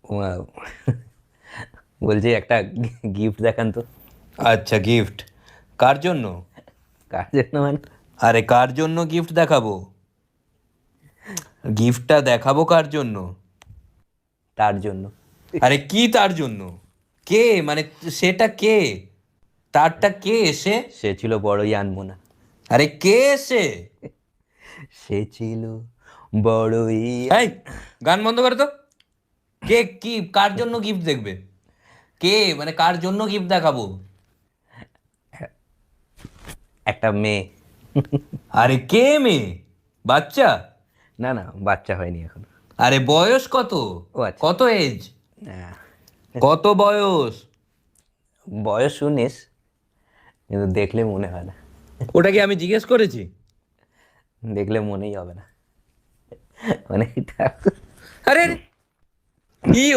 Wow. বলছি একটা gift দেখান তো। আচ্ছা, গিফট কার জন্য? কার জন্য মানে? আরে কার জন্য গিফট দেখাবো? গিফটটা দেখাবো কার জন্য? তার জন্য। আরে কি তার জন্য? কে মানে? সেটা কে? তারটা কে সে? সে ছিল বড়ই আনমনা। আরে কে সে? সে ছিল বড়ই এই, গান বন্ধ করো তো। কে? কি কার জন্য গিফট দেখবে? কে মানে কার জন্য গিফট দেখাবো? একটা মেয়ে। আরে কে মেয়ে? বাচ্চা? না না, বাচ্চা হয়নি এখন। আরে বয়স কত? ও আচ্ছা। কত এজ? আহ, কত বয়স? বয়স 19, কিন্তু দেখলে মনে হয় না। ওটা কি আমি জিজ্ঞেস করেছি? দেখলে মনেই হবে না মানে এটা আরে আরে, কি